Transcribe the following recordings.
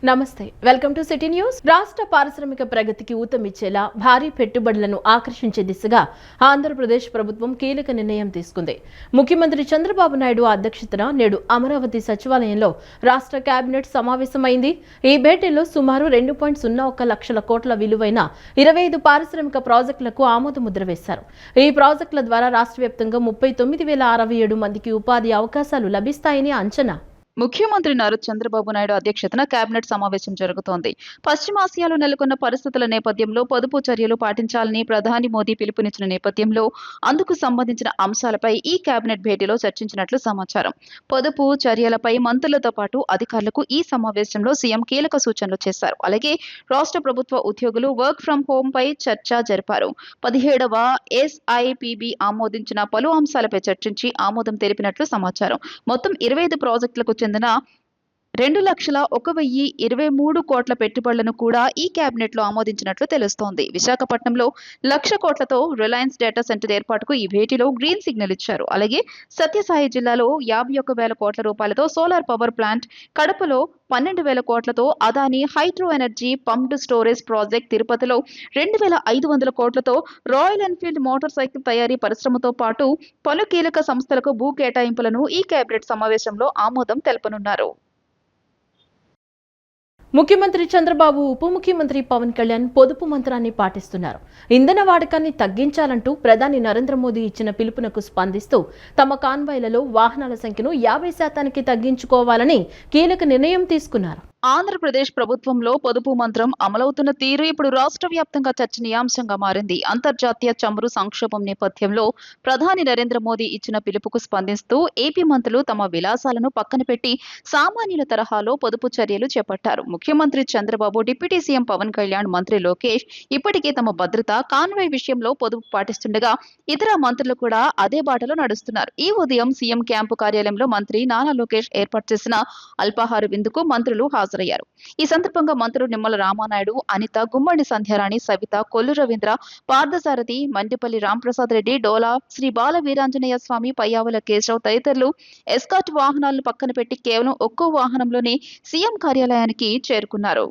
నమస్తే, welcome to city news. రాష్ట్ర పారిశ్రామిక ప్రగతికి ఊతమిచ్చేలా భారీ పెట్టుబడులను ఆకర్షించే దిశగా ఆంధ్రప్రదేశ్ ప్రభుత్వం కీలక నిర్ణయం తీసుకుంది. ముఖ్యమంత్రి చంద్రబాబు నాయుడు అధ్యక్షతన నేడు అమరావతి సచివాలయంలో రాష్ట్ర కేబినెట్ సమావేశమైంది. ఈ భేటీలో సుమారు 2.01 లక్షల కోట్ల విలువైన 25 పారిశ్రామిక ప్రాజెక్టులకు ఆమోదముద్ర వేశారు. ఈ ప్రాజెక్టుల ద్వారా రాష్ట్ర వ్యాప్తంగా 39,067 మందికి ఉపాధి అవకాశాలు లభిస్తాయని అంచనా. ముఖ్యమంత్రి నారా చంద్రబాబు నాయుడు అధ్యక్షతన కేబినెట్ సమావేశం జరుగుతోంది. పశ్చిమాసియాలో నెలకొన్న పరిస్థితుల నేపథ్యంలో పొదుపు చర్యలు పాటించాలని ప్రధాని మోదీ పిలుపునిచ్చిన నేపథ్యంలో అందుకు సంబంధించిన అంశాలపై ఈ కేబినెట్ భేటీలో చర్చించినట్లు సమాచారం. పొదుపు చర్యలపై మంత్రులతో పాటు అధికారులకు ఈ సమావేశంలో సీఎం కీలక సూచనలు చేశారు. అలాగే రాష్ట్ర ప్రభుత్వ ఉద్యోగులు వర్క్ ఫ్రం హోం పై చర్చ జరిపారు. 17వ SIPB ఆమోదించిన పలు అంశాలపై చర్చించి ఆమోదం తెలిపినట్లు సమాచారం. మొత్తం 25 ప్రాజెక్టులకు చెందిన 2,01,023 కోట్ల పెట్టుబడులను కూడా ఈ కేబినెట్ లో ఆమోదించినట్లు తెలుస్తోంది. విశాఖపట్నంలో 1,00,000 కోట్లతో రిలయన్స్ డేటా సెంటర్ ఏర్పాటుకు ఈ భేటీలో గ్రీన్ సిగ్నల్ ఇచ్చారు. అలాగే సత్యసాయి జిల్లాలో 51,000 కోట్ల రూపాయలతో సోలార్ పవర్ ప్లాంట్, కడపలో 12,000 కోట్లతో Adani hydro energy pumped storage project, తిరుపతిలో 2,500 కోట్లతో రాయల్ ఎన్ఫీల్డ్ మోటార్ సైకిల్ తయారీ పరిశ్రమతో పాటు పలు కీలక సంస్థలకు భూ కేటాయింపులను ఈ కేబినెట్ సమావేశంలో ఆమోదం తెలపనున్నారు. ముఖ్యమంత్రి చంద్రబాబు, ఉప ముఖ్యమంత్రి పవన్ కళ్యాణ్ పొదుపు మంత్రాన్ని పాటిస్తున్నారు. ఇంధన వాడకాన్ని తగ్గించాలంటూ ప్రధాని నరేంద్ర మోదీ ఇచ్చిన పిలుపునకు స్పందిస్తూ తమ కాన్వాయ్లలో వాహనాల సంఖ్యను 50% తగ్గించుకోవాలని కీలక నిర్ణయం తీసుకున్నారు. ఆంధ్రప్రదేశ్ ప్రభుత్వంలో పొదుపు మంత్రం అమలవుతున్న తీరు ఇప్పుడు రాష్ట్ర వ్యాప్తంగా చర్చనీయాంశంగా మారింది. అంతర్జాతీయ చమురు సంక్షోభం నేపథ్యంలో ప్రధాని నరేంద్ర మోదీ ఇచ్చిన పిలుపుకు స్పందిస్తూ ఏపీ మంత్రులు తమ విలాసాలను పక్కన పెట్టి సామాన్యుల తరహాలో పొదుపు చర్యలు చేపట్టారు. ముఖ్యమంత్రి చంద్రబాబు, డిప్యూటీ సీఎం పవన్ కళ్యాణ్, మంత్రి లోకేష్ ఇప్పటికే తమ భద్రత, కాన్వాయ్ విషయంలో పొదుపు పాటిస్తుండగా ఇతర మంత్రులు కూడా అదే బాటలో నడుస్తున్నారు. ఈ ఉదయం సీఎం క్యాంపు కార్యాలయంలో మంత్రి నారా లోకేష్ ఏర్పాటు చేసిన అల్పాహార విందుకు మంత్రులు హాజరయ్యారు. ఈ సందర్భంగా మంత్రులు నిమ్మల రామానాయుడు, అనిత, గుమ్మడి సంధ్యారాణి, సవిత, కొల్లు రవీంద్ర, పార్థసారథి, మండిపల్లి రాంప్రసాద్ రెడ్డి, డోలా, శ్రీ బాల వీరాంజనేయ స్వామి, పయ్యావుల కేశవ్ తదితరులు ఎస్కార్ట్ వాహనాలను పక్కన పెట్టి కేవలం ఒక్కో వాహనంలోనే సీఎం కార్యాలయానికి చేరుకున్నారు.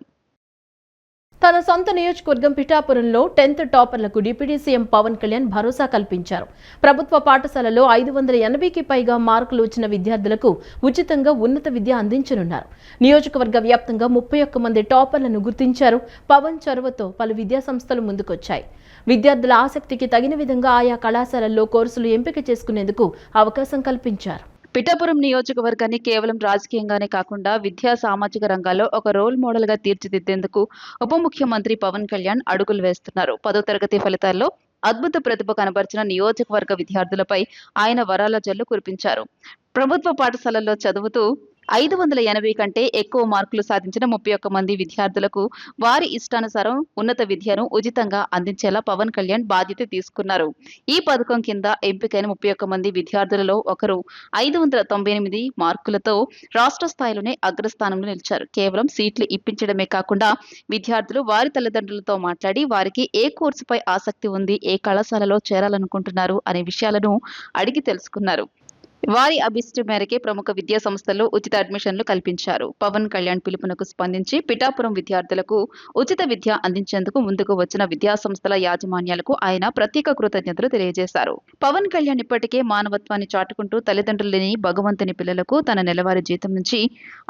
తన సొంత నియోజకవర్గం పిఠాపురంలో 10th టాపర్లకు డిప్యూటీ సీఎం పవన్ కళ్యాణ్ భరోసా కల్పించారు. ప్రభుత్వ పాఠశాలలో 580కి పైగా మార్కులు వచ్చిన విద్యార్థులకు ఉచితంగా ఉన్నత విద్య అందించనున్నారు. నియోజకవర్గ వ్యాప్తంగా 31 మంది టాపర్లను గుర్తించారు. పవన్ చొరవతో పలు విద్యా సంస్థలు ముందుకొచ్చాయి. విద్యార్థుల ఆసక్తికి తగిన విధంగా ఆయా కళాశాలల్లో కోర్సులు ఎంపిక చేసుకునేందుకు అవకాశం కల్పించారు. పిఠాపురం నియోజకవర్గాన్ని కేవలం రాజకీయంగానే కాకుండా విద్యా, సామాజిక రంగాల్లో ఒక రోల్ మోడల్ గా తీర్చిదిద్దేందుకు ఉప ముఖ్యమంత్రి పవన్ కళ్యాణ్ అడుగులు వేస్తున్నారు. 10వ తరగతి ఫలితాల్లో అద్భుత ప్రతిభ కనబరిచిన నియోజకవర్గ విద్యార్థులపై ఆయన వరాల జల్లు కురిపించారు. ప్రభుత్వ పాఠశాలల్లో చదువుతూ 580 కంటే ఎక్కువ మార్కులు సాధించిన 31 మంది విద్యార్థులకు వారి ఇష్టానుసారం ఉన్నత విద్యను ఉచితంగా అందించేలా పవన్ కళ్యాణ్ బాధ్యత తీసుకున్నారు. ఈ పథకం కింద ఎంపికైన 31 మంది విద్యార్థులలో ఒకరు 598 మార్కులతో రాష్ట్ర స్థాయిలోనే అగ్రస్థానంలో నిలిచారు. కేవలం సీట్లు ఇప్పించడమే కాకుండా విద్యార్థులు వారి తల్లిదండ్రులతో మాట్లాడి వారికి ఏ కోర్సుపై ఆసక్తి ఉంది, ఏ కళాశాలలో చేరాలనుకుంటున్నారు అనే విషయాలను అడిగి తెలుసుకున్నారు. వారి అభిష్టం మేరకే ప్రముఖ విద్యా సంస్థల్లో ఉచిత అడ్మిషన్లు కల్పించారు. పవన్ కళ్యాణ్ పిలుపునకు స్పందించి పిఠాపురం విద్యార్థులకు ఉచిత విద్య అందించేందుకు ముందుకు వచ్చిన విద్యా సంస్థల యాజమాన్యాలకు ఆయన ప్రత్యేక కృతజ్ఞతలు తెలియజేశారు. పవన్ కళ్యాణ్ ఇప్పటికే మానవత్వాన్ని చాటుకుంటూ తల్లిదండ్రులు లేని భగవంతుని పిల్లలకు తన నెలవారీ జీతం నుంచి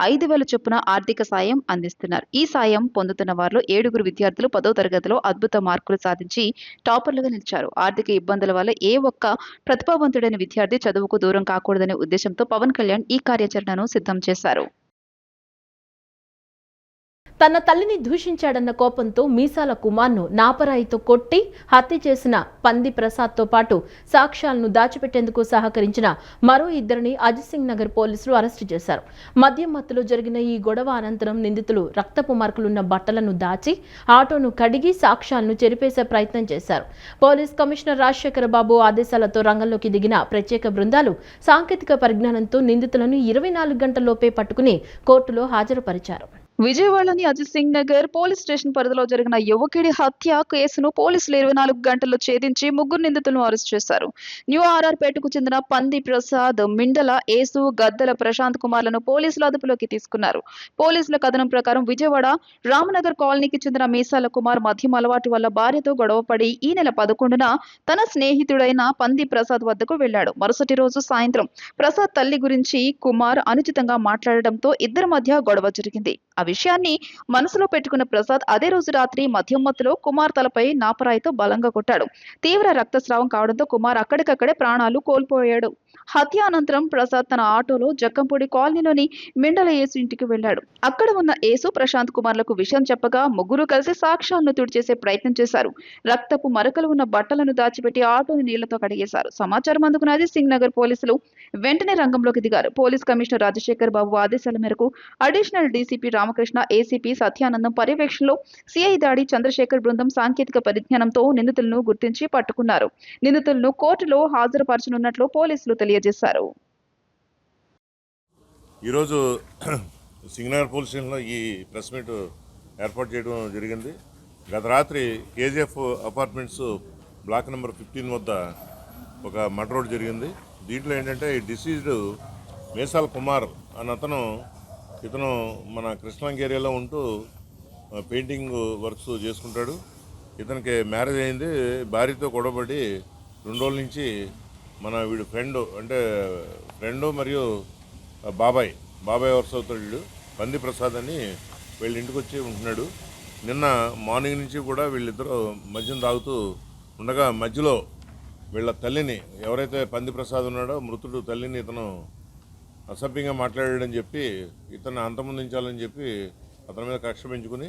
5,000 చొప్పున ఆర్థిక సాయం అందిస్తున్నారు. ఈ సాయం పొందుతున్న వారిలో 7 విద్యార్థులు 10వ తరగతిలో అద్భుత మార్కులు సాధించి టాపర్లుగా నిలిచారు. ఆర్థిక ఇబ్బందుల వల్ల ఏ ఒక్క ప్రతిభావంతుడైన విద్యార్థి చదువుకు దూరం కాకూడదనే ఉద్దేశంతో పవన్ కళ్యాణ్ ఈ కార్యాచరణను సిద్ధం చేశారు. తన తల్లిని దూషించాడన్న కోపంతో మీసాల కుమార్ను నాపరాయితో కొట్టి హత్య చేసిన పంది ప్రసాద్తో పాటు సాక్ష్యాలను దాచిపెట్టేందుకు సహకరించిన మరో 2ని అజిత్ సింగ్ నగర్ పోలీసులు అరెస్టు చేశారు. మద్యం మత్తులో జరిగిన ఈ గొడవ అనంతరం నిందితులు రక్తపు మార్కులున్న బట్టలను దాచి ఆటోను కడిగి సాక్ష్యాలను చెరిపేసే ప్రయత్నం చేశారు. పోలీస్ కమిషనర్ రాజశేఖర బాబు ఆదేశాలతో రంగంలోకి దిగిన ప్రత్యేక బృందాలు సాంకేతిక పరిజ్ఞానంతో నిందితులను 24 గంటల్లోపే పట్టుకుని కోర్టులో హాజరుపరిచారు. విజయవాడలోని అజిత్ సింగ్ నగర్ పోలీస్ స్టేషన్ పరిధిలో జరిగిన యువకుడి హత్య కేసును పోలీసులు 24 గంటల్లో ఛేదించి ముగ్గురు నిందితులను అరెస్ట్ చేశారు. న్యూ ఆర్ఆర్పేటకు చెందిన పంది ప్రసాద్, మిండల యేసు, గద్దల ప్రశాంత్ కుమార్లను పోలీసులు అదుపులోకి తీసుకున్నారు. పోలీసుల కథనం ప్రకారం విజయవాడ రామనగర్ కాలనీకి చెందిన మీసాల కుమార్ మద్యం అలవాటు వల్ల భార్యతో గొడవపడి ఈ నెల 11న తన స్నేహితుడైన పంది ప్రసాద్ వద్దకు వెళ్లాడు. మరుసటి రోజు సాయంత్రం ప్రసాద్ తల్లి గురించి కుమార్ అనుచితంగా మాట్లాడడంతో ఇద్దరి మధ్య గొడవ జరిగింది. ఆ విషయాన్ని మనసులో పెట్టుకున్న ప్రసాద్ అదే రోజు రాత్రి మద్యం మత్తులో కుమార్ తలపై నాపరాయితో బలంగా కొట్టాడు. తీవ్ర రక్తస్రావం కావడంతో కుమార్ అక్కడికక్కడే ప్రాణాలు కోల్పోయాడు. హత్య అనంతరం ప్రసాద్ తన ఆటోలో జక్కంపూడి కాలనీలోని మిండల యేసు ఇంటికి వెళ్లాడు. అక్కడ ఉన్న యేసు, ప్రశాంత్ కుమార్లకు విషయం చెప్పగా ముగ్గురు కలిసి సాక్ష్యాలను తుడిచేసే ప్రయత్నం చేశారు. రక్తపు మరకలు ఉన్న బట్టలను దాచిపెట్టి ఆటోని నీళ్లతో కడిగేశారు. సమాచారం అందుకున్న అజిత్ సింగ్ నగర్ పోలీసులు వెంటనే రంగంలోకి దిగారు. పోలీస్ కమిషనర్ రాజశేఖర్ బాబు ఆదేశాల మేరకు additional DCP Ramakrishna, ACP Satyanandam పర్యవేక్షణలో సిఐ దాడి చంద్రశేఖర్ బృందం సాంకేతిక పరిజ్ఞానంతో నిందితులను గుర్తించి పట్టుకున్నారు. నిందితులను కోర్టులో హాజరుపరచనున్నట్లు పోలీసులు తెలియజేశారు. ఈరోజు సింగనగర్ పోలీస్ స్టేషన్లో ఈ ప్రెస్ మీట్ ఏర్పాటు చేయడం జరిగింది. గత రాత్రి కేజీఎఫ్ అపార్ట్మెంట్స్ బ్లాక్ నెంబర్ 15 వద్ద ఒక మర్డర్ జరిగింది. దీంట్లో ఏంటంటే ఈ డిసీజ్డ్ మేసాల్ కుమార్ అన్న ఇతను మన కృష్ణలంక ఏరియాలో ఉంటూ పెయింటింగ్ వర్క్స్ చేసుకుంటాడు. ఇతనికి మ్యారేజ్ అయింది. భార్యతో గొడవపడి 2 రోజుల నుంచి వీడు ఫ్రెండ్ మరియు బాబాయ్ వరుస అవుతాడు. వీడు పంది ప్రసాద్ అని వీళ్ళ ఇంటికి వచ్చి ఉంటున్నాడు. నిన్న మార్నింగ్ నుంచి కూడా వీళ్ళిద్దరూ మద్యం తాగుతూ ఉండగా మధ్యలో వీళ్ళ తల్లిని, ఎవరైతే పంది ప్రసాద్ ఉన్నాడో మృతుడు తల్లిని ఇతను అసభ్యంగా మాట్లాడాడని చెప్పి ఇతన్ని అంతమొందించాలని చెప్పి అతని మీద కక్ష పెంచుకుని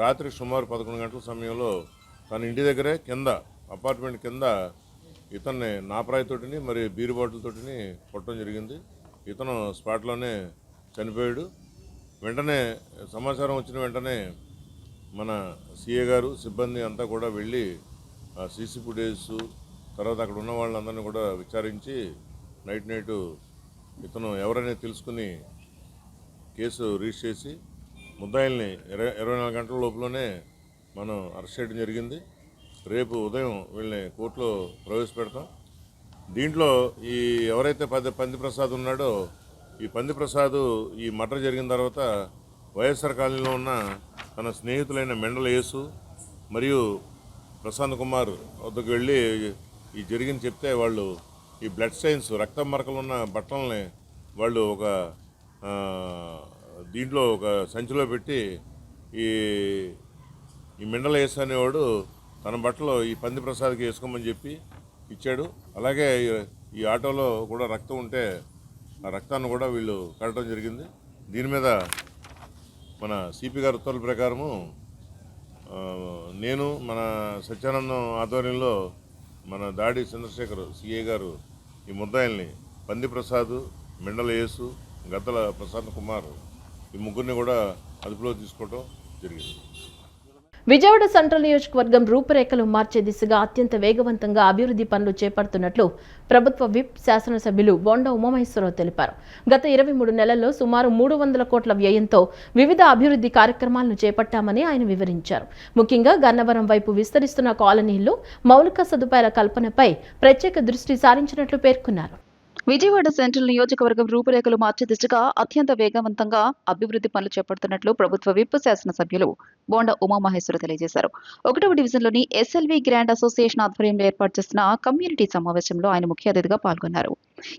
రాత్రి సుమారు 11 గంటల సమయంలో తన ఇంటి దగ్గరే అపార్ట్మెంట్ కింద ఇతన్ని నాపరాయితోటిని మరి బీరు బాటిల్తోటిని కొట్టడం జరిగింది. ఇతను స్పాట్లోనే చనిపోయాడు. వెంటనే సమాచారం వచ్చిన వెంటనే మన సిఏ గారు సిబ్బంది అంతా కూడా వెళ్ళి సీసీ ఫుటేజ్ తర్వాత అక్కడ ఉన్న వాళ్ళందరినీ కూడా విచారించి నైట్ ఇతను ఎవరైనా తెలుసుకుని కేసు రిజిస్టర్ చేసి ముద్దాయిల్ని 24 గంటల లోపలనే మనం అరెస్ట్ చేయడం జరిగింది. రేపు ఉదయం వీళ్ళని కోర్టులో ప్రవేశపెడతాం. దీంట్లో ఈ ఎవరైతే పంది ప్రసాద్ ఉన్నాడో ఈ పంది ప్రసాద్ ఈ మర్డర్ జరిగిన తర్వాత వైఎస్ఆర్ కాలనీలో ఉన్న తన స్నేహితులైన మెండల యేసు మరియు ప్రశాంత్ కుమార్ వద్దకు వెళ్ళి ఈ జరిగింది చెప్తే వాళ్ళు ఈ బ్లడ్ స్టెయిన్స్, రక్తం మరకలు ఉన్న బట్టలని వాళ్ళు దీంట్లో ఒక సంచిలో పెట్టి ఈ మెండల యేసు అనేవాడు తన బట్టలో ఈ పంది ప్రసాద్కి వేసుకోమని చెప్పి ఇచ్చాడు. అలాగే ఈ ఆటోలో కూడా రక్తం ఉంటే ఆ రక్తాన్ని కూడా వీళ్ళు కట్టడం జరిగింది. దీని మీద మన సిపి గారి ఉత్తర్వుల ప్రకారము నేను మన సత్యానందం ఆధ్వర్యంలో మన దాడి చంద్రశేఖర్ సిఏ గారు ఈ ముద్దాయిల్ని పంది ప్రసాద్, మెండల యేసు, గద్దల ప్రశాంత్ కుమార్ ఈ ముగ్గురిని కూడా అదుపులో తీసుకోవడం జరిగింది. విజయవాడ సెంట్రల్ నియోజకవర్గం రూపురేఖలు మార్చే దిశగా అత్యంత వేగవంతంగా అభివృద్ధి పనులు చేపడుతున్నట్లు ప్రభుత్వ విప్ శాసనసభ్యులు బొండా ఉమామహేశ్వరరావు తెలిపారు. గత 23 నెలల్లో సుమారు 300 కోట్ల వ్యయంతో వివిధ అభివృద్ధి కార్యక్రమాలను చేపట్టామని ఆయన వివరించారు. ముఖ్యంగా గన్నవరం వైపు విస్తరిస్తున్న కాలనీల్లో మౌలిక సదుపాయాల కల్పనపై ప్రత్యేక దృష్టి సారించినట్లు పేర్కొన్నారు. విజయవాడ సెంట్రల్ నియోజకవర్గం రూపురేఖలు మార్చే దిశగా అత్యంత వేగవంతంగా అభివృద్ధి పనులు చేపడుతున్నట్లు ప్రభుత్వ విప్ శాసనసభ్యులు బోండా ఉమామహేశ్వరరావు తెలియజేశారు. 1వ డివిజన్లోని ఎస్ఎల్వి గ్రాండ్ అసోసియేషన్ ఆధ్వర్యంలో ఏర్పాటు చేసిన కమ్యూనిటీ సమావేశంలో ఆయన ముఖ్య అతిథిగా పాల్గొన్నారు.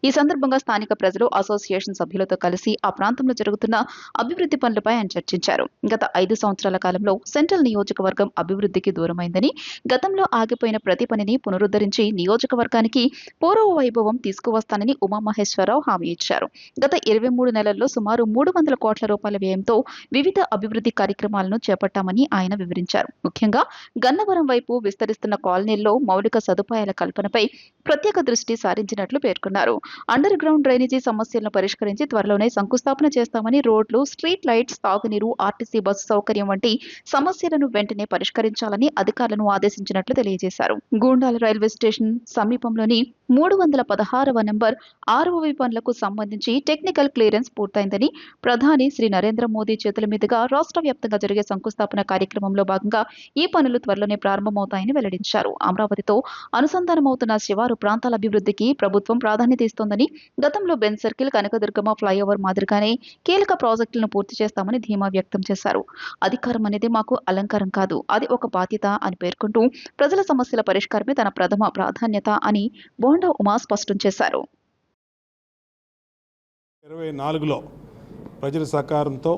ఈ సందర్భంగా స్థానిక ప్రజలు, అసోసియేషన్ సభ్యులతో కలిసి ఆ ప్రాంతంలో జరుగుతున్న అభివృద్ధి పనులపై ఆయన చర్చించారు. గత 5 సంవత్సరాల కాలంలో సెంట్రల్ నియోజకవర్గం అభివృద్ధికి దూరమైందని, గతంలో ఆగిపోయిన ప్రతి పనిని పునరుద్ధరించి నియోజకవర్గానికి పూర్వ వైభవం తీసుకువస్తానని ఉమామహేశ్వరరావు హామీ ఇచ్చారు. గత 23 నెలల్లో సుమారు 300 కోట్ల రూపాయల వ్యయంతో వివిధ అభివృద్ధి కార్యక్రమాలను చేపట్టామని ఆయన వివరించారు. ముఖ్యంగా గన్నవరం వైపు విస్తరిస్తున్న కాలనీల్లో మౌలిక సదుపాయాల కల్పనపై ప్రత్యేక దృష్టి సారించినట్లు పేర్కొన్నారు. చేశారు. అండర్ గ్రౌండ్ డ్రైనేజీ సమస్యలను పరిష్కరించి త్వరలోనే శంకుస్థాపన చేస్తామని, రోడ్లు, స్ట్రీట్ లైట్స్, తాగునీరు, ఆర్టీసీ బస్సు సౌకర్యం వంటి సమస్యలను వెంటనే పరిష్కరించాలని అధికారులను ఆదేశించినట్లు తెలియజేశారు. గూండాల రైల్వే స్టేషన్ సమీపంలోని 316వ నంబర్ ఆర్ఓవి పనులకు సంబంధించి టెక్నికల్ క్లియరెన్స్ పూర్తయిందని, ప్రధాని శ్రీ నరేంద్ర మోదీ చేతుల మీదుగా రాష్ట్ర వ్యాప్తంగా జరిగే శంకుస్థాపన కార్యక్రమంలో భాగంగా ఈ పనులు త్వరలోనే ప్రారంభమవుతాయని వెల్లడించారు. అమరావతితో అనుసంధానమవుతున్న శివారు ప్రాంతాల అభివృద్ధికి ప్రభుత్వం ప్రాధాన్యత ఇస్తోందని, గతంలో బెన్ సర్కిల్, కనకదుర్గమ్మ ఫ్లైఓవర్ మాదిరిగానే కీలక ప్రాజెక్టులను పూర్తి చేస్తామని ధీమా వ్యక్తం చేశారు. అధికారం అనేది మాకు అలంకారం కాదు, అది ఒక బాధ్యత అని పేర్కొంటూ ప్రజల సమస్యల పరిష్కారమే తన ప్రథమ ప్రాధాన్యత అని బోండా ఉమా స్పష్టం చేశారు. 24లో ప్రజల సహకారంతో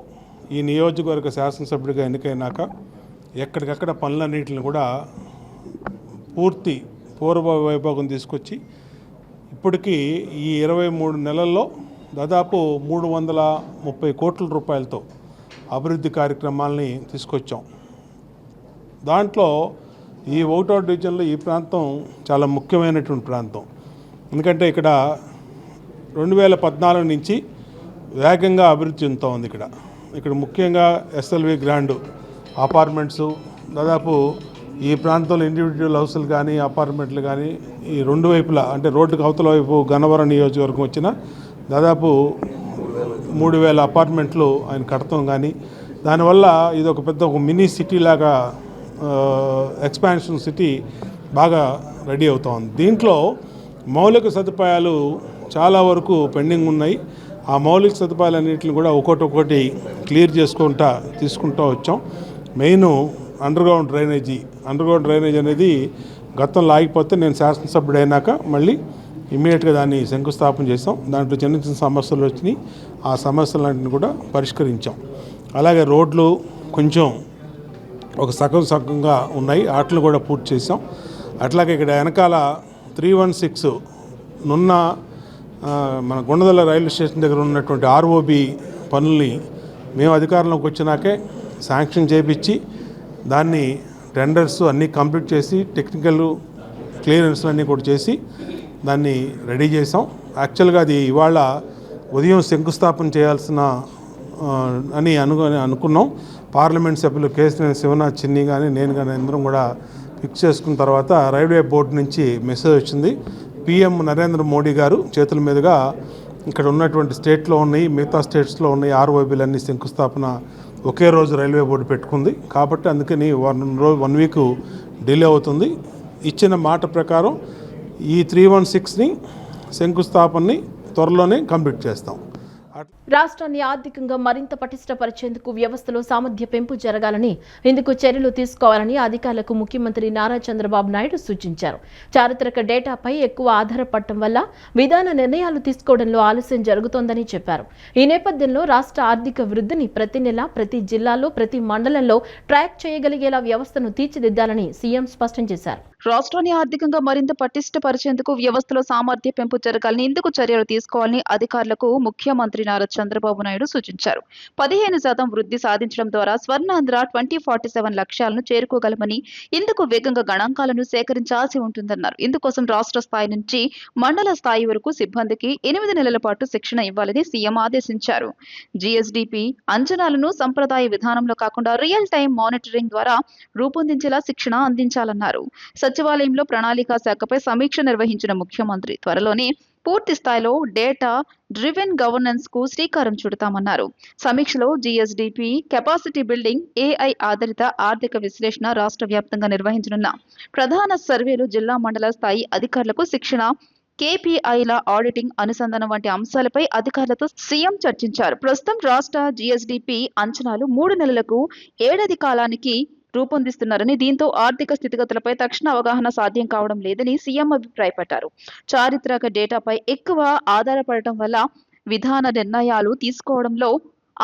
ఈ నియోజకవర్గ శాసనసభ్యుడిగా ఎన్నికైనాక ఎక్కడికక్కడ పనులన్నింటిని కూడా పూర్తి పూర్వ వైభోగం తీసుకొచ్చి ఇప్పటికీ ఈ 23 నెలల్లో దాదాపు 330 కోట్ల రూపాయలతో అభివృద్ధి కార్యక్రమాలని తీసుకొచ్చాం. దాంట్లో ఈ 1వ డివిజన్లో ఈ ప్రాంతం చాలా ముఖ్యమైనటువంటి ప్రాంతం. ఎందుకంటే ఇక్కడ 2014 నుంచి వేగంగా అభివృద్ధి చెందుతూ ఉంది. ఇక్కడ ముఖ్యంగా ఎస్ఎల్వి గ్రాండ్ అపార్ట్మెంట్స్, దాదాపు ఈ ప్రాంతంలో ఇండివిజువల్ హౌసులు కానీ అపార్ట్మెంట్లు కానీ ఈ రెండు వైపులా, అంటే రోడ్డుకు అవతల వైపు గన్నవరం నియోజకవర్గం వచ్చిన దాదాపు 3000 అపార్ట్మెంట్లు ఆయన కడతాం. కానీ దానివల్ల ఇది ఒక పెద్ద మినీ సిటీ లాగా, ఎక్స్పాన్షన్ సిటీ బాగా రెడీ అవుతూ ఉంది. దీంట్లో మౌలిక సదుపాయాలు చాలా వరకు పెండింగ్ ఉన్నాయి. ఆ మౌలిక సదుపాయాలన్నింటిని కూడా ఒక్కొక్కటి క్లియర్ తీసుకుంటూ వచ్చాం. మెయిన్ అండర్ గ్రౌండ్ డ్రైనేజీ అనేది గతంలో ఆగిపోతే నేను శాసనసభ్యుడు అయినాక మళ్ళీ ఇమ్మీడియట్గా దాన్ని శంకుస్థాపన చేసాం. దాంట్లో చిన్న చిన్న సమస్యలు వచ్చినాయి, ఆ సమస్యలన్నింటిని కూడా పరిష్కరించాం. అలాగే రోడ్లు కొంచెం ఒక సగంగా ఉన్నాయి, వాటిని కూడా పూర్తి చేసాం. అట్లాగే ఇక్కడ వెనకాల 316 నున్న మన గుండదల రైల్వే స్టేషన్ దగ్గర ఉన్నటువంటి ఆర్ఓబి పనుల్ని మేము అధికారంలోకి వచ్చినాకే శాంక్షన్ చేయించి దాన్ని టెండర్స్ అన్నీ కంప్లీట్ చేసి టెక్నికల్ క్లియరెన్స్లు అన్నీ కూడా చేసి దాన్ని రెడీ చేసాం. యాక్చువల్గా అది ఇవాళ ఉదయం శంకుస్థాపన చేయాల్సిన అని అనుకున్నాం. పార్లమెంట్ సభ్యులు కేసీఆర్, శివనాథ్ చిన్ని కానీ నేను కానీ అందరం కూడా ఫిక్స్ చేసుకున్న తర్వాత రైల్వే బోర్డు నుంచి మెసేజ్ వచ్చింది. PM నరేంద్ర మోడీ గారు చేతుల మీదుగా ఇక్కడ ఉన్నటువంటి స్టేట్లో ఉన్నాయి, మిగతా స్టేట్స్లో ఉన్నాయి ఆర్ఓబీలన్నీ శంకుస్థాపన ఒకే రోజు రైల్వే బోర్డు పెట్టుకుంది. కాబట్టి అందుకని 1 వీక్ డిలే అవుతుంది. ఇచ్చిన మాట ప్రకారం ఈ 316ని శంకుస్థాపనని త్వరలోనే కంప్లీట్ చేస్తాం. రాష్ట్రాన్ని ఆర్థికంగా మరింత పటిష్టపరిచేందుకు వ్యవస్థలో సామర్థ్య పెంపు జరగాలని, ఇందుకు చర్యలు తీసుకోవాలని అధికారులకు ముఖ్యమంత్రి నారా చంద్రబాబు నాయుడు సూచించారు. చారిత్రక డేటాపై ఎక్కువ ఆధారపడటం వల్ల విధాన నిర్ణయాలు తీసుకోవడంలో ఆలస్యం జరుగుతోందని చెప్పారు. ఈ నేపథ్యంలో రాష్ట్ర ఆర్థిక వృద్ధిని ప్రతి నెల, ప్రతి జిల్లాలో, ప్రతి మండలంలో ట్రాక్ చేయగలిగేలా వ్యవస్థను తీర్చిదిద్దాలని సీఎం స్పష్టం చేశారు. రాష్ట్రాన్ని ఆర్థికంగా మరింత పటిష్టపరిచేందుకు వ్యవస్థలో సామర్థ్య పెంపు జరగాలని, ఇందుకు చర్యలు తీసుకోవాలని అధికారులకు ముఖ్యమంత్రి నారా చంద్రబాబు నాయుడు సూచించారు. 15% వృద్ధి సాధించడం ద్వారా స్వర్ణాంధ్ర 2047 లక్ష్యాలను చేరుకోగలమని, ఇందుకు వేగంగా గణాంకాలను సేకరించాల్సి ఉంటుందన్నారు. ఇందుకోసం రాష్ట్ర స్థాయి నుంచి మండల స్థాయి వరకు సిబ్బందికి 8 నెలల పాటు శిక్షణ ఇవ్వాలని సీఎం ఆదేశించారు. జీఎస్డీపీ అంచనాలను సంప్రదాయ విధానంలో కాకుండా రియల్ టైం మానిటరింగ్ ద్వారా రూపొందించేలా శిక్షణ అందించాలన్నారు. సచివాలయంలో ప్రణాళికా శాఖపై సమీక్ష నిర్వహించిన ముఖ్యమంత్రి త్వరలోనే పూర్తి స్థాయిలో డేటా డ్రివెన్ గవర్నెన్స్ కు శ్రీకారం చుడతామన్నారు. సమీక్షలో జీఎస్డీపీ కెపాసిటీ బిల్డింగ్, AI ఆధారిత ఆర్థిక విశ్లేషణ, రాష్ట్ర వ్యాప్తంగా నిర్వహించనున్న ప్రధాన సర్వేలు, జిల్లా మండల స్థాయి అధికారులకు శిక్షణ, KPIల ఆడిటింగ్, అనుసంధానం వంటి అంశాలపై అధికారులతో సీఎం చర్చించారు. ప్రస్తుతం రాష్ట్ర జీఎస్డీపీ అంచనాలు 3 నెలలకు ఏడాది కాలానికి రూపొందిస్తున్నారని, దీంతో ఆర్థిక స్థితిగతులపై తక్షణ అవగాహన సాధ్యం కావడం లేదని సీఎం అభిప్రాయపడ్డారు. చారిత్రక డేటాపై ఎక్కువ ఆధారపడటం వల్ల విధాన నిర్ణయాలు తీసుకోవడంలో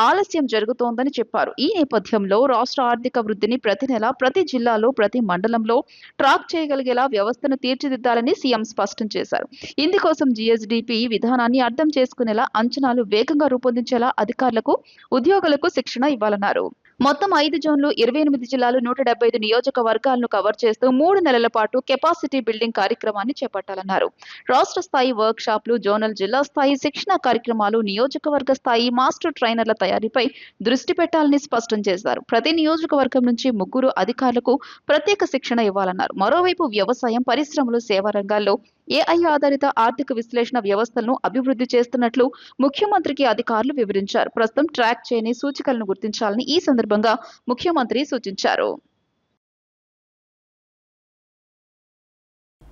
ఆలస్యం జరుగుతోందని చెప్పారు. ఈ నేపథ్యంలో రాష్ట్ర ఆర్థిక వృద్ధిని ప్రతి నెల, ప్రతి జిల్లాలో, ప్రతి మండలంలో ట్రాక్ చేయగలిగేలా వ్యవస్థను తీర్చిదిద్దాలని సీఎం స్పష్టం చేశారు. ఇందుకోసం జీఎస్డీపీ విధానాన్ని అర్థం చేసుకునేలా, అంచనాలు వేగంగా రూపొందించేలా అధికారులకు, ఉద్యోగులకు శిక్షణ ఇవ్వాలన్నారు. మొత్తం 5 జోన్లు 28 జిల్లాలు 175 నియోజకవర్గాలను కవర్ చేస్తూ 3 నెలల పాటు కెపాసిటీ బిల్డింగ్ కార్యక్రమాన్ని చేపట్టాలన్నారు. రాష్ట్ర స్థాయి వర్క్ షాప్లు, జోనల్ జిల్లా స్థాయి శిక్షణ కార్యక్రమాలు, నియోజకవర్గ స్థాయి మాస్టర్ ట్రైనర్ల తయారీపై దృష్టి పెట్టాలని స్పష్టం చేశారు. ప్రతి నియోజకవర్గం నుంచి 3 అధికారులకు ప్రత్యేక శిక్షణ ఇవ్వాలన్నారు. మరోవైపు వ్యవసాయం, పరిశ్రమలు, సేవా రంగాల్లో AI ఆధారిత ఆర్థిక విశ్లేషణ వ్యవస్థలను అభివృద్ధి చేస్తున్నట్లు ముఖ్యమంత్రికి అధికారులు వివరించారు. ప్రస్తుతం ట్రాక్ చేయని సూచికలను గుర్తించాలని ఈ సందర్భంగా ముఖ్యమంత్రి సూచించారు.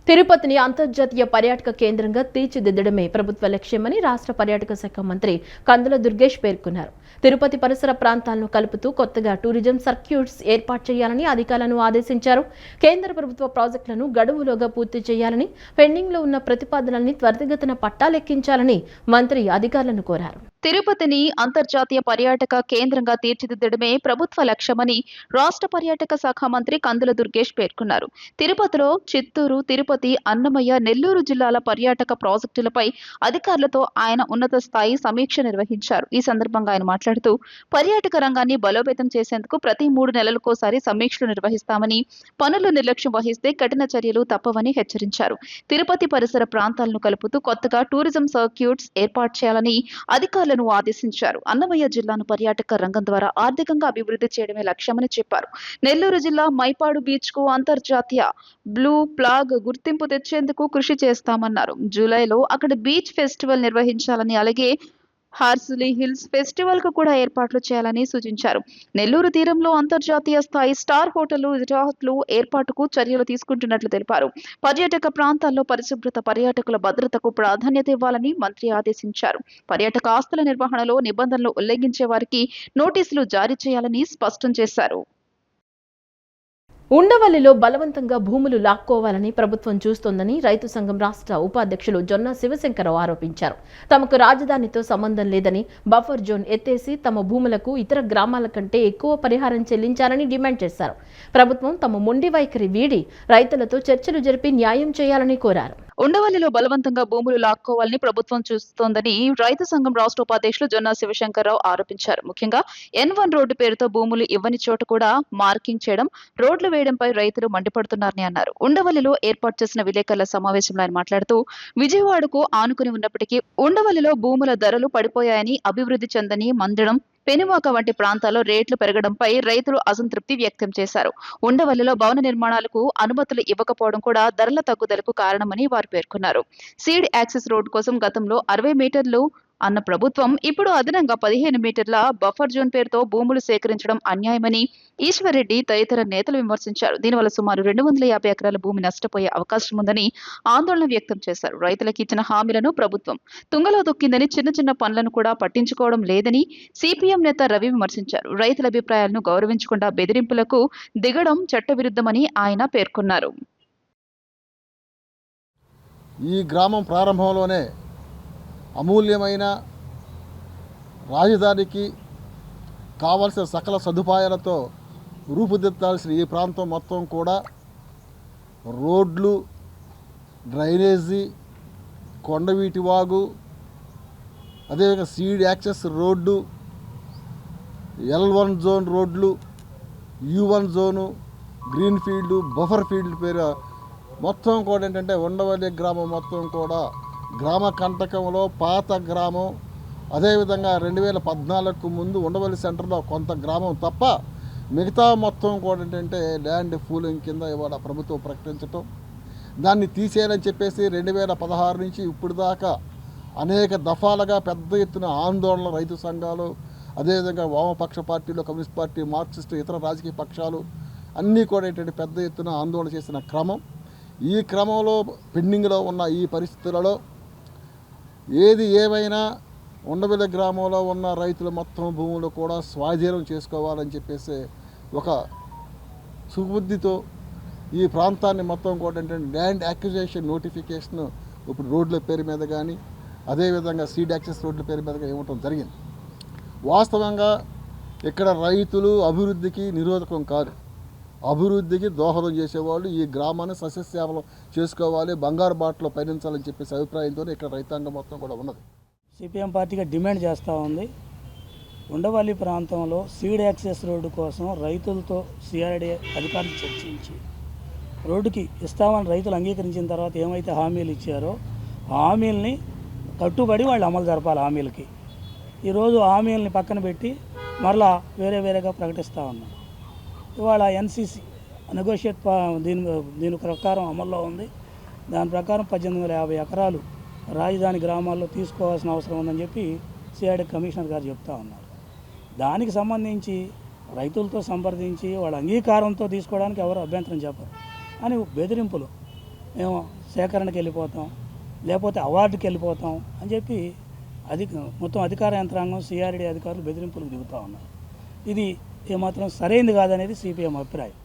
తిరుపతిని అంతర్జాతీయ పర్యాటక కేంద్రంగా తీర్చిదిద్దడమే ప్రభుత్వ లక్ష్యమని రాష్ట్ర పర్యాటక శాఖ మంత్రి కందుల దుర్గేష్ పేర్కొన్నారు. తిరుపతి పరిసర ప్రాంతాలను కలుపుతూ కొత్తగా టూరిజం సర్క్యూట్స్ ఏర్పాటు చేయాలని అధికారులను ఆదేశించారు. కేంద్ర ప్రభుత్వ ప్రాజెక్టులను గడువులోగా పూర్తి చేయాలని, పెండింగ్లో ఉన్న ప్రతిపాదనల్ని త్వరితగతిన పట్టాలెక్కించాలని మంత్రి అధికారులను కోరారు. తిరుపతిని అంతర్జాతీయ పర్యాటక కేంద్రంగా తీర్చిదిద్దడమే ప్రభుత్వ లక్ష్యమని రాష్ట్ర పర్యాటక శాఖ మంత్రి కందుల దుర్గేష్ పేర్కొన్నారు. తిరుపతిలో చిత్తూరు, తిరుపతి, అన్నమయ్య, నెల్లూరు జిల్లాల పర్యాటక ప్రాజెక్టులపై అధికారులతో ఆయన ఉన్నత స్థాయి సమీక్ష నిర్వహించారు. ఈ సందర్భంగా ఆయన మాట్లాడుతూ పర్యాటక రంగాన్ని బలోపేతం చేసేందుకు ప్రతి 3 నెలలకోసారి సమీక్షలు నిర్వహిస్తామని, పనులు నిర్లక్ష్యం వహిస్తే కఠిన చర్యలు తప్పవని హెచ్చరించారు. తిరుపతి పరిసర ప్రాంతాలను కలుపుతూ కొత్తగా టూరిజం సర్క్యూట్స్ ఏర్పాటు చేయాలని అధికారులను ఆదేశించారు. అన్నమయ్య జిల్లాను పర్యాటక రంగం ద్వారా ఆర్థికంగా అభివృద్ధి చేయడమే లక్ష్యమని చెప్పారు. నెల్లూరు జిల్లా మైపాడు బీచ్ కు అంతర్జాతీయ బ్లూ ఫ్లాగ్ గుర్తింపు తెచ్చేందుకు కృషి చేస్తామన్నారు. జూలైలో అక్కడ బీచ్ ఫెస్టివల్ నిర్వహించాలని, అలాగే హార్సిలీ హిల్స్ ఫెస్టివల్ కు కూడా ఏర్పాట్లు చేయాలని సూచించారు. నెల్లూరు తీరంలో అంతర్జాతీయ స్థాయి స్టార్ హోటళ్లు, రిసార్ట్లు ఏర్పాటుకు చర్యలు తీసుకుంటున్నట్లు తెలిపారు. పర్యాటక ప్రాంతాల్లో పరిశుభ్రత, పర్యాటకుల భద్రతకు ప్రాధాన్యత ఇవ్వాలని మంత్రి ఆదేశించారు. పర్యాటక ఆస్తుల నిర్వహణలో నిబంధనలు ఉల్లంఘించే వారికి నోటీసులు జారీ చేయాలని స్పష్టం చేశారు. ఉండవల్లిలో బలవంతంగా భూములు లాక్కోవాలని ప్రభుత్వం చూస్తోందని రైతు సంఘం రాష్ట్ర ఉపాధ్యక్షులు జొన్న శివశంకరరావు ఆరోపించారు. తమకు రాజధానితో సంబంధం లేదని, బఫర్ జోన్ ఎత్తేసి తమ భూములకు ఇతర గ్రామాల కంటే ఎక్కువ పరిహారం చెల్లించాలని డిమాండ్ చేశారు. ప్రభుత్వం తమ మొండి వైఖరి వీడి రైతులతో చర్చలు జరిపి న్యాయం చేయాలని కోరారు. ఉండవల్లిలో బలవంతంగా భూములు లాక్కోవాలని ప్రభుత్వం చూస్తోందని రైతు సంఘం రాష్ట్ర ఉపాధ్యక్షులు జొన్న శివశంకరరావు ఆరోపించారు. ముఖ్యంగా N1 రోడ్డు పేరుతో భూములు ఇవ్వని చోట కూడా మార్కింగ్ చేయడం, రోడ్లు వేయడంపై రైతులు మండిపడుతున్నారని అన్నారు. ఉండవల్లిలో ఏర్పాటు చేసిన విలేకరుల సమావేశంలో ఆయన మాట్లాడుతూ విజయవాడకు ఆనుకుని ఉన్నప్పటికీ ఉండవల్లిలో భూముల ధరలు పడిపోయాయని, అభివృద్ధి చెందని మందడం, పెనుమాక వంటి ప్రాంతాల్లో రేట్లు పెరగడంపై రైతులు అసంతృప్తి వ్యక్తం చేశారు. ఉండవల్లిలో భవన నిర్మాణాలకు అనుమతులు ఇవ్వకపోవడం కూడా ధరల తగ్గుదలకు కారణమని వారు పేర్కొన్నారు. సీడ్ యాక్సెస్ రోడ్డు కోసం గతంలో 60 మీటర్లు అన్న ప్రభుత్వం ఇప్పుడు అదనంగా 15 మీటర్ల బఫర్ జోన్ పేరుతో భూములు సేకరించడం అన్యాయమని ఈశ్వర్రెడ్డి తదితర నేతలు విమర్శించారు. దీనివల్ల సుమారు 250 ఎకరాల భూమి నష్టపోయే అవకాశం ఉందని ఆందోళన వ్యక్తం చేశారు. రైతులకు ఇచ్చిన హామీలను ప్రభుత్వం తుంగలో దొక్కిందని, చిన్న చిన్న పనులను కూడా పట్టించుకోవడం లేదని సిపిఎం నేత రవి విమర్శించారు. రైతుల అభిప్రాయాలను గౌరవించకుండా బెదిరింపులకు దిగడం చట్టవిరుద్ధమని ఆయన పేర్కొన్నారు. ఈ గ్రామం ప్రారంభంలోనే అమూల్యమైన రాజధానికి కావలసిన సకల సదుపాయాలతో రూపుదిద్దాల్సిన ఈ ప్రాంతం మొత్తం కూడా రోడ్లు, డ్రైనేజీ, కొండవీటి వాగు, అదేవిధంగా seed access road, L1 zone రోడ్లు, U1 zone, green field, buffer field పేరు మొత్తం కూడా ఏంటంటే ఉండవల్లి గ్రామం మొత్తం కూడా గ్రామ కంటకంలో పాత గ్రామం. అదేవిధంగా 2014కు ముందు ఉండవల్లి సెంటర్లో కొంత గ్రామం తప్ప మిగతా మొత్తం కూడా ఏంటంటే ల్యాండ్ పూలింగ్ కింద ఇవాళ ప్రభుత్వం ప్రకటించటం, దాన్ని తీసేయాలని చెప్పేసి 2016 నుంచి ఇప్పుడు దాకా అనేక దఫాలుగా పెద్ద ఎత్తున ఆందోళన రైతు సంఘాలు, అదేవిధంగా వామపక్ష పార్టీలు, కమ్యూనిస్ట్ పార్టీ, మార్క్సిస్టు, ఇతర రాజకీయ పక్షాలు అన్నీ కూడా ఏంటంటే పెద్ద ఎత్తున ఆందోళన చేసిన క్రమం. ఈ క్రమంలో పెండింగ్లో ఉన్న ఈ పరిస్థితులలో ఏది ఏమైనా ఉండవల్లి గ్రామంలో ఉన్న రైతుల మొత్తం భూములు కూడా స్వాధీనం చేసుకోవాలని చెప్పేసి ఒక సుబుద్ధితో ఈ ప్రాంతాన్ని మొత్తం కూడా ఏంటంటే ల్యాండ్ అక్విజిషన్ నోటిఫికేషన్ ఇప్పుడు రోడ్ల పేరు మీద కానీ, అదేవిధంగా సీడ్ యాక్సెస్ రోడ్ల పేరు మీద ఇవ్వటం జరిగింది. వాస్తవంగా ఇక్కడ రైతులు అభివృద్ధికి నిరోధకం కాదు, అభివృద్ధికి దోహదం చేసేవాళ్ళు ఈ గ్రామాన్ని సస్యశ్యామలం చేసుకోవాలి, బంగారు బాటలో పయనించాలని చెప్పేసి అభిప్రాయంతో ఇక్కడ రైతాంగం మొత్తం కూడా ఉన్నది. సిపిఎం పార్టీగా డిమాండ్ చేస్తూ ఉంది. ఉండవల్లి ప్రాంతంలో సీడ్ యాక్సెస్ రోడ్డు కోసం రైతులతో సిఆర్డీ అధికారులు చర్చించి రోడ్డుకి ఇస్తామని రైతులు అంగీకరించిన తర్వాత ఏమైతే హామీలు ఇచ్చారో ఆ హామీలని కట్టుబడి వాళ్ళు అమలు జరపాలి. హామీలకి ఈరోజు హామీలని పక్కన పెట్టి మరలా వేరేగా ప్రకటిస్తూ ఉన్నారు. ఇవాళ ఎన్సీసీ నెగోషియేట్ దీని ప్రకారం అమల్లో ఉంది. దాని ప్రకారం 1850 ఎకరాలు రాజధాని గ్రామాల్లో తీసుకోవాల్సిన అవసరం ఉందని చెప్పి సిఐడి కమిషనర్ గారు చెప్తా ఉన్నారు. దానికి సంబంధించి రైతులతో సంప్రదించి వాళ్ళ అంగీకారంతో తీసుకోవడానికి ఎవరు అభ్యంతరం చెప్పరు అని బెదిరింపులు, మేము సేకరణకి వెళ్ళిపోతాం లేకపోతే అవార్డుకి వెళ్ళిపోతాం అని చెప్పి మొత్తం అధికార యంత్రాంగం సిఆర్డీ అధికారులు బెదిరింపులకు దిగుతూ ఉన్నారు. ఇది ఏమాత్రం సరైనది కాదనేది సిపిఎం అభిప్రాయం.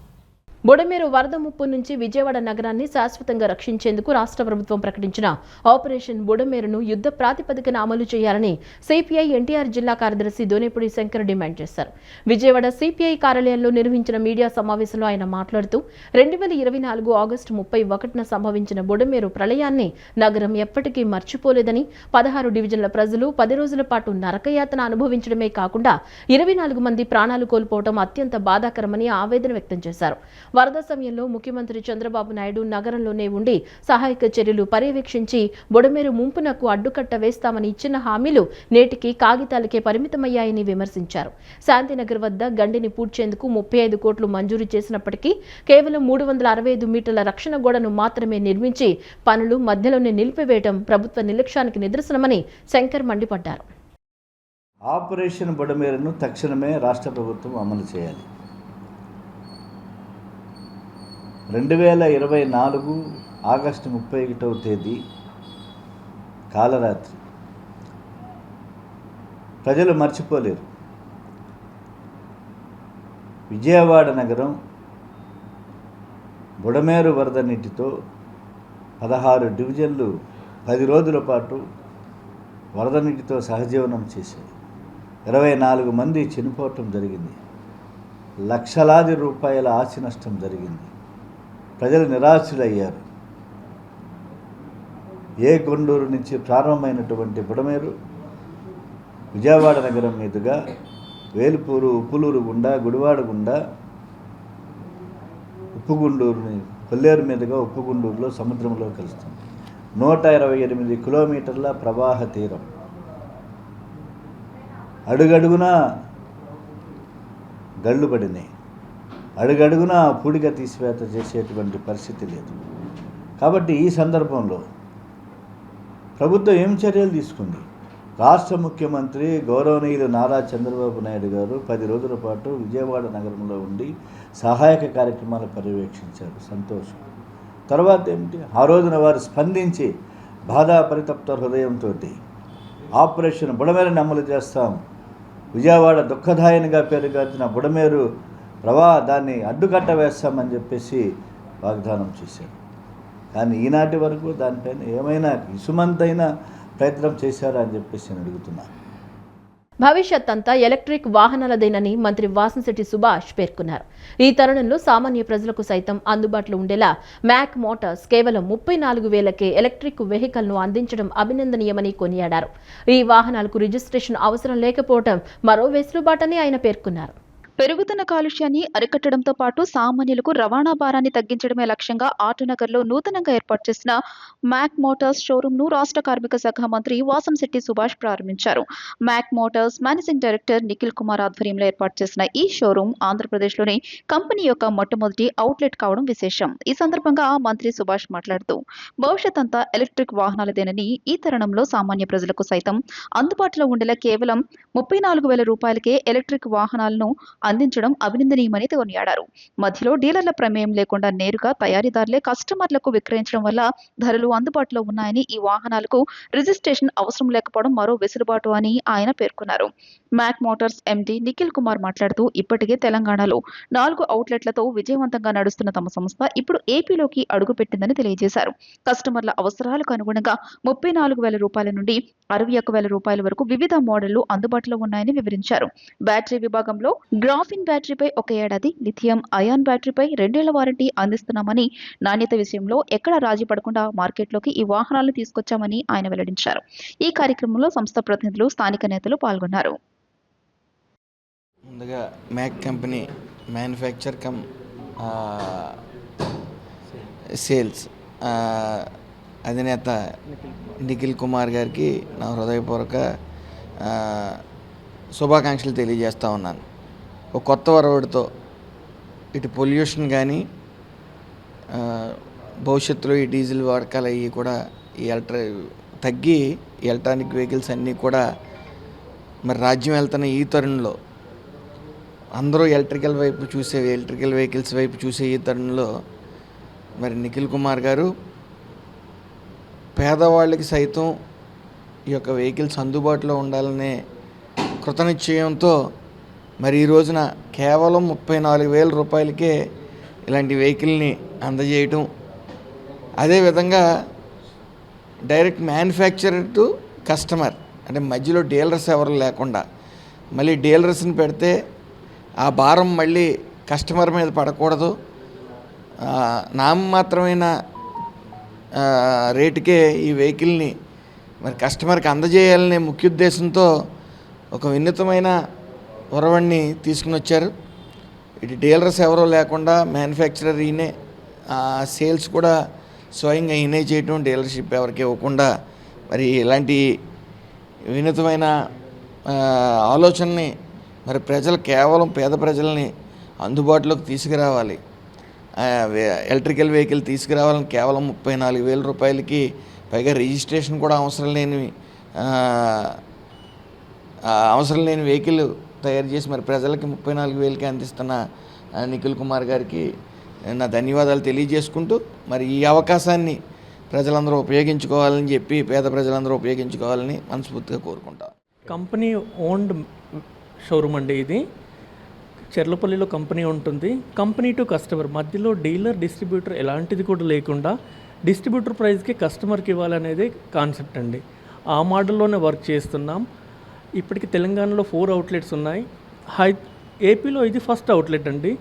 బుడమేరు వరద ముప్పు నుంచి విజయవాడ నగరాన్ని శాశ్వతంగా రక్షించేందుకు రాష్ట్ర ప్రభుత్వం ప్రకటించిన ఆపరేషన్ బుడమేరును యుద్ధ ప్రాతిపదికన అమలు చేయాలని సిపిఐ ఎన్టీఆర్ జిల్లా కార్యదర్శి దోనేపూడి శంకర్ డిమాండ్ చేశారు. విజయవాడ సిపిఐ కార్యాలయంలో నిర్వహించిన మీడియా సమావేశంలో ఆయన మాట్లాడుతూ 2024 ఆగస్టు 31న సంభవించిన బుడమేరు ప్రళయాన్ని నగరం ఎప్పటికీ మర్చిపోలేదని, 16 డివిజన్ల ప్రజలు 10 రోజుల పాటు నరకయాతన అనుభవించడమే కాకుండా 24 మంది ప్రాణాలు కోల్పోవడం అత్యంత బాధాకరమని ఆవేదన వ్యక్తం చేశారు. వరద సమయంలో ముఖ్యమంత్రి చంద్రబాబు నాయుడు నగరంలోనే ఉండి సహాయక చర్యలు పర్యవేక్షించి బుడమేరు ముంపునకు అడ్డుకట్ట వేస్తామని ఇచ్చిన హామీలు నేటికి కాగితాలకే పరిమితమయ్యాయని విమర్శించారు. శాంతినగర్ వద్ద గండిని పూడ్చేందుకు 35 కోట్లు మంజూరు చేసినప్పటికీ కేవలం 365 మీటర్ల రక్షణ గోడను మాత్రమే నిర్మించి పనులు మధ్యలోనే నిలిపివేయడం ప్రభుత్వ నిర్లక్ష్యానికి నిదర్శనమని శంకర్ మండిపడ్డారు. ఆపరేషన్ బుడమేరును తక్షణమే రాష్ట్ర ప్రభుత్వం అమలు చేయాలి. 2024 ఆగస్టు 31వ తేదీ కాలరాత్రి ప్రజలు మర్చిపోలేరు. విజయవాడ నగరం బుడమేరు వరద నీటితో 16 డివిజన్లు 10 రోజుల పాటు వరద నీటితో సహజీవనం చేశాయి. 24 మంది చనిపోవటం జరిగింది. లక్షలాది రూపాయల ఆస్తి నష్టం జరిగింది. ప్రజలు నిరాశలయ్యారు. గుండూరు నుంచి ప్రారంభమైనటువంటి బుడమేరు విజయవాడ నగరం మీదుగా వేలుపూరు, ఉప్పులూరు గుండా, గుడివాడ గుండా ఉప్పుగుండూరుని కొల్లేరు మీదుగా ఉప్పుగుండూరులో సముద్రంలో కలుస్తుంది. 128 కిలోమీటర్ల ప్రవాహ తీరం. అడుగడుగునా గళ్ళు పడినాయి. అడుగడుగునా పూడిగా తీసివేత చేసేటువంటి పరిస్థితి లేదు. కాబట్టి ఈ సందర్భంలో ప్రభుత్వం ఏం చర్యలు తీసుకుంది? రాష్ట్ర ముఖ్యమంత్రి గౌరవనీయులు నారా చంద్రబాబు నాయుడు గారు 10 రోజుల పాటు విజయవాడ నగరంలో ఉండి సహాయక కార్యక్రమాలు పర్యవేక్షించారు. సంతోషం. తర్వాత ఏమిటి? ఆ రోజున వారు స్పందించి బాధా పరితప్త హృదయంతో ఆపరేషన్ బుడమేరుని అమలు చేస్తాం, విజయవాడ దుఃఖదాయనిగా పేరుగాంచిన బుడమేరు దాన్ని అడ్డుకట్ట వేస్తామని చెప్పేసి వాగ్దానం చేశారు. కానీ ఈనాటి వరకు దానిపైన ఏమైనా ఇసుమంతైనా ప్రయత్నం చేశారా అని చెప్పేసి నేను అడుగుతున్నాను. భవిష్యత్ అంతా ఎలక్ట్రిక్ వాహనాలదేనని మంత్రి వాసంశెట్టి సుభాష్ పేర్కొన్నారు. ఈ తరుణంలో సామాన్య ప్రజలకు సైతం అందుబాటులో ఉండేలా మ్యాక్ మోటార్స్ కేవలం 34,000కే ఎలక్ట్రిక్ వెహికల్ను అందించడం అభినందనీయమని కొనియాడారు. ఈ వాహనాలకు రిజిస్ట్రేషన్ అవసరం లేకపోవడం మరో వెసులుబాటని ఆయన పేర్కొన్నారు. పెరుగుతున్న కాలుష్యాన్ని అరికట్టడంతో పాటు సామాన్యులకు రవాణా భారాన్ని తగ్గించడమే లక్ష్యంగా ఆటోనగర్లో నూతనంగా ఏర్పాటు చేసిన మ్యాక్ మోటార్స్ షోరూంను రాష్ట్ర కార్మిక శాఖ మంత్రి వాసంశెట్టి సుభాష్ ప్రారంభించారు. Mac Motors managing director Nikhil Kumar ఆధ్వర్యంలో ఏర్పాటు చేసిన ఈ షోరూం ఆంధ్రప్రదేశ్లోని కంపెనీ యొక్క మొట్టమొదటి అవుట్లెట్ కావడం విశేషం. ఈ సందర్భంగా మంత్రి సుభాష్ మాట్లాడుతూ భవిష్యత్ అంతా ఎలక్ట్రిక్ వాహనాలదేనని, ఈ తరుణంలో సామాన్య ప్రజలకు సైతం అందుబాటులో ఉండేలా కేవలం 34,000 రూపాయలకే ఎలక్ట్రిక్ వాహనాలను అందించడం అభినందనీయమని కొనియాడారు. మధ్యలో డీలర్ల ప్రమేయం లేకుండా నేరుగా తయారీదారులే కస్టమర్లకు విక్రయించడం వల్ల ధరలు అందుబాటులో ఉన్నాయని, ఈ వాహనాలకు రిజిస్ట్రేషన్ అవసరం లేకపోవడం మరో వెసులుబాటు అని ఆయన పేర్కొన్నారు. Mac Motors MD Nikhil Kumar మాట్లాడుతూ ఇప్పటికే తెలంగాణలో 4 అవుట్లెట్లతో విజయవంతంగా నడుస్తున్న తమ సంస్థ ఇప్పుడు ఏపీలోకి అడుగుపెట్టిందని తెలియజేశారు. కస్టమర్ల అవసరాలకు అనుగుణంగా 34,000 రూపాయల నుండి 61,000 రూపాయల వరకు వివిధ మోడళ్లు అందుబాటులో ఉన్నాయని వివరించారు. బ్యాటరీ విభాగంలో గ్రాఫిన్ బ్యాటరీపై 1 ఏడాది, లిథియం అయాన్ బ్యాటరీపై 2 ఏళ్ల వారంటీ అందిస్తున్నామని, నాణ్యత విషయంలో ఎక్కడా రాజీ పడకుండా మార్కెట్లోకి ఈ వాహనాలను తీసుకొచ్చామని ఆయన వెల్లడించారు. ఈ కార్యక్రమంలో సంస్థ ప్రతినిధులు, స్థానిక నేతలు పాల్గొన్నారు. ముందుగా Mac company manufacture cum sales అధినేత నిఖిల్ కుమార్ గారికి నా హృదయపూర్వక శుభాకాంక్షలు తెలియజేస్తూ ఉన్నాను. ఒక కొత్త వరవడితో ఇటు పొల్యూషన్ కానీ భవిష్యత్తులో ఈ డీజిల్ వాడకాలు అవి కూడా ఈ తగ్గి ఎలక్ట్రానిక్ వెహికల్స్ అన్నీ కూడా మరి రాజ్యం వెళ్తున్న ఈ తరుణంలో అందరూ ఎలక్ట్రికల్ వెహికల్స్ వైపు చూసే ఈ తరుణంలో మరి నిఖిల్ కుమార్ గారు పేదవాళ్ళకి సైతం ఈ యొక్క వెహికల్స్ అందుబాటులో ఉండాలనే కృతనిశ్చయంతో మరి ఈ రోజున కేవలం 34,000 రూపాయలకే ఇలాంటి వెహికల్ని అందజేయటం, అదేవిధంగా డైరెక్ట్ మ్యానుఫ్యాక్చరర్ టు కస్టమర్, అంటే మధ్యలో డీలర్స్ ఎవరు లేకుండా, మళ్ళీ డీలర్స్ని పెడితే ఆ భారం మళ్ళీ కస్టమర్ మీద పడకూడదు, నామమాత్రమైన రేటుకే ఈ వెహికల్ని మరి కస్టమర్కి అందజేయాలనే ముఖ్య ఉద్దేశంతో ఒక వినూత్నమైన ఒరవడిని తీసుకుని వచ్చారు. ఇటు డీలర్స్ ఎవరో లేకుండా మ్యానుఫ్యాక్చరర్ ఈయనే, సేల్స్ కూడా స్వయంగా ఈయనే చేయటం, డీలర్షిప్ ఎవరికి ఇవ్వకుండా మరి ఇలాంటి వినూత్నమైన ఆలోచనని మరి కేవలం పేద ప్రజల్ని అందుబాటులోకి తీసుకురావాలి, ఎలక్ట్రికల్ వెహికల్ తీసుకురావాలని కేవలం 34,000 రూపాయలకి, పైగా రిజిస్ట్రేషన్ కూడా అవసరం లేని వెహికల్ తయారు చేసి మరి ప్రజలకి 34,000కి అందిస్తున్న నిఖిల్ కుమార్ గారికి నా ధన్యవాదాలు తెలియజేసుకుంటూ మరి ఈ అవకాశాన్ని ప్రజలందరూ ఉపయోగించుకోవాలని చెప్పి, పేద ప్రజలందరూ ఉపయోగించుకోవాలని మనస్ఫూర్తిగా కోరుకుంటాం. కంపెనీ ఓన్డ్ షోరూమ్ అండి ఇది. చెర్లపల్లిలో కంపెనీ ఉంటుంది. కంపెనీ టు కస్టమర్, మధ్యలో డీలర్ డిస్ట్రిబ్యూటర్ ఎలాంటిది కూడా లేకుండా డిస్ట్రిబ్యూటర్ ప్రైస్కి కస్టమర్కి ఇవ్వాలనేది కాన్సెప్ట్ అండి. ఆ మోడల్లోనే వర్క్ చేస్తున్నాం. ఇప్పటికి తెలంగాణలో 4 అవుట్లెట్స్ ఉన్నాయి. ఏపీలో ఇది ఫస్ట్ అవుట్లెట్ అండి.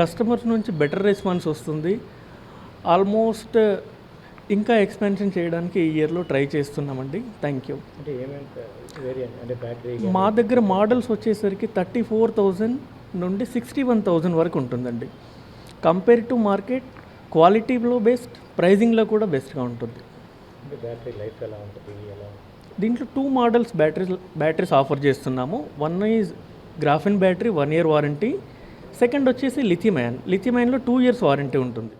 కస్టమర్స్ నుంచి బెటర్ రెస్పాన్స్ వస్తుంది. ఆల్మోస్ట్ ఇంకా ఎక్స్పాన్షన్ చేయడానికి ఈ ఇయర్లో ట్రై చేస్తున్నామండి. Thank you. మా దగ్గర మోడల్స్ వచ్చేసరికి 34,000 నుండి 61,000 వరకు ఉంటుందండి. కంపేర్ టు మార్కెట్ క్వాలిటీలో బెస్ట్, ప్రైజింగ్లో కూడా బెస్ట్గా ఉంటుంది. దీంట్లో 2 మోడల్స్ బ్యాటరీస్ ఆఫర్ చేస్తున్నాము. One is graphene battery 1 year warranty, second వచ్చేసి లిథియం-అయాన్లో 2 years వారంటీ ఉంటుంది.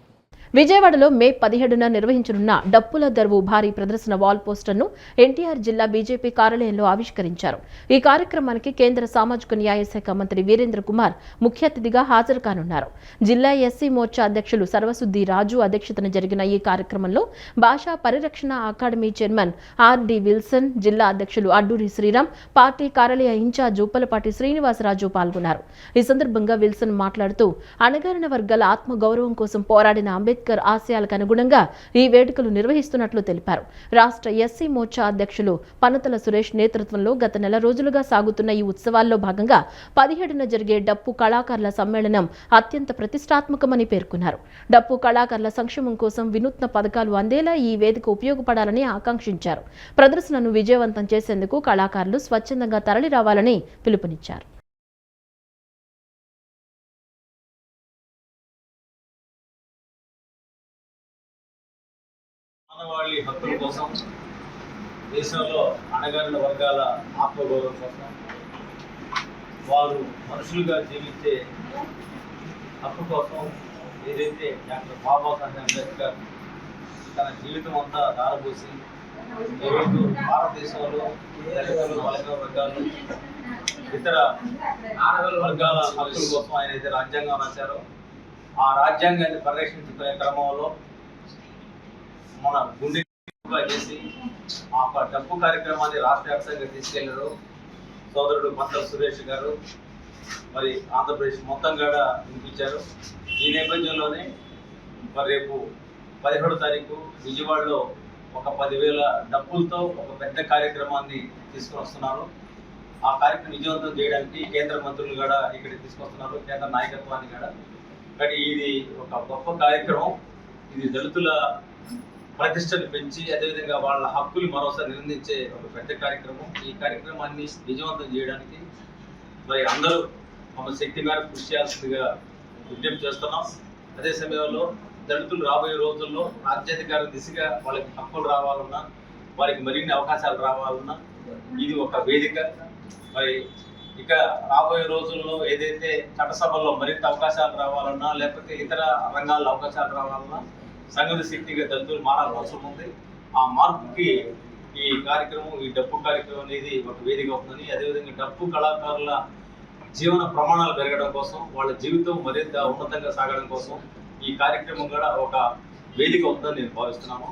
విజయవాడలో మే 17న నిర్వహించనున్న డప్పుల దరువు భారీ ప్రదర్శన వాల్ పోస్టర్ను ఎన్టీఆర్ జిల్లా బీజేపీ కార్యాలయంలో ఆవిష్కరించారు. ఈ కార్యక్రమానికి కేంద్ర సామాజిక న్యాయ శాఖ మంత్రి వీరేంద్ర కుమార్ ముఖ్య అతిథిగా హాజరు కానున్నారు. జిల్లా ఎస్సీ మోర్చా అధ్యక్షులు సర్వసుద్ది రాజు అధ్యక్షతన జరిగిన ఈ కార్యక్రమంలో భాషా పరిరక్షణ అకాడమీ చైర్మన్ ఆర్.డి. విల్సన్, జిల్లా అధ్యక్షులు అడ్డూరి శ్రీరామ్, పార్టీ కార్యాలయ ఇన్ఛార్జ్ ఉప్పలపాటి శ్రీనివాసరాజు పాల్గొన్నారు. ఈ సందర్భంగా విల్సన్ మాట్లాడుతూ అణగారిన వర్గాల ఆత్మగౌరవం కోసం పోరాడిన అంబేద్కర్ ఆశయాలకు అనుగుణంగా ఈ వేడుకలు నిర్వహిస్తున్నట్లు తెలిపారు. రాష్ట్ర ఎస్సీ మోర్చా అధ్యక్షులు పనతల సురేష్ నేతృత్వంలో గత నెల రోజులుగా సాగుతున్న ఈ ఉత్సవాల్లో భాగంగా 17న జరిగే డప్పు కళాకారుల సమ్మేళనం అత్యంత ప్రతిష్టాత్మకమని పేర్కొన్నారు. డప్పు కళాకారుల సంక్షేమం కోసం వినూత్న పథకాలు అందేలా ఈ వేదిక ఉపయోగపడాలని ఆకాంక్షించారు. ప్రదర్శనను విజయవంతం చేసేందుకు కళాకారులు స్వచ్ఛందంగా తరలి రావాలని పిలుపునిచ్చారు. మానవాళి హక్కుల కోసం, దేశంలో అణగారిన వర్గాల ఆత్మగౌరవం కోసం, వారు మనుషులుగా జీవించే హక్కు కోసం ఏదైతే డాక్టర్ బాబాసాహెబ్ అంబేద్కర్ తన జీవితం అంతా దారబోసి ఈరోజు భారతదేశంలో దళితులు, బలహీన వర్గాలు, ఇతర వర్గాల హక్కుల కోసం ఆయన అయితే రాజ్యాంగం రాశారో ఆ రాజ్యాంగాన్ని పరిరక్షించుకునే క్రమంలో మన గుండె చేసి ఆ డప్పు కార్యక్రమాన్ని రాష్ట్ర వ్యాప్తంగా తీసుకెళ్లారు సోదరుడు పనతల సురేష్ గారు. మరి ఆంధ్రప్రదేశ్ మొత్తం కూడా వినిపించారు. ఈ నేపథ్యంలోనే మరి రేపు 17వ తారీఖు విజయవాడలో ఒక 10,000 డప్పులతో ఒక పెద్ద కార్యక్రమాన్ని తీసుకుని వస్తున్నారు. ఆ కార్యక్రమం విజయవంతం చేయడానికి కేంద్ర మంత్రులు కూడా ఇక్కడికి తీసుకొస్తున్నారు, కేంద్ర నాయకత్వాన్ని కూడా. కానీ ఇది ఒక గొప్ప కార్యక్రమం. ఇది దళితుల ప్రతిష్టను పెంచి అదేవిధంగా వాళ్ళ హక్కులు మరోసారి నిర్ణయించే ఒక పెద్ద కార్యక్రమం. ఈ కార్యక్రమాన్ని విజయవంతం చేయడానికి మరి అందరూ మమ్మల్ని శక్తి మేరకు కృషి చేయాల్సిందిగా విజ్ఞప్తి చేస్తున్నాం. అదే సమయంలో దళితులు రాబోయే రోజుల్లో రాజ్యాధికార దిశగా వాళ్ళకి హక్కులు రావాలన్నా, వారికి మరిన్ని అవకాశాలు రావాలన్నా ఇది ఒక వేదిక. మరి ఇక రాబోయే రోజుల్లో ఏదైతే చట్టసభల్లో మరింత అవకాశాలు రావాలన్నా, లేకపోతే ఇతర రంగాల్లో అవకాశాలు రావాలన్నా సంఘటిత శక్తిగా దళితులు మారాల్సిన అవసరం ఉంది. ఆ మార్పుకి ఈ కార్యక్రమం, ఈ డప్పు కార్యక్రమం అనేది ఒక వేదిక అవుతుంది. అదేవిధంగా డప్పు కళాకారుల జీవన ప్రమాణాలు పెరగడం కోసం, వాళ్ళ జీవితం మరింత ఉన్నతంగా సాగడం కోసం ఈ కార్యక్రమం కూడా ఒక వేదిక అవుతుందని నేను భావిస్తున్నాను.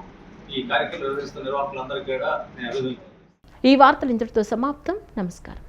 ఈ కార్యక్రమం నిర్వహిస్తున్న నిర్వాహకులందరికీ కూడా నేను అభినందనలు. ఈ వార్తలు ఇంతటితో సమాప్తం. నమస్కారం.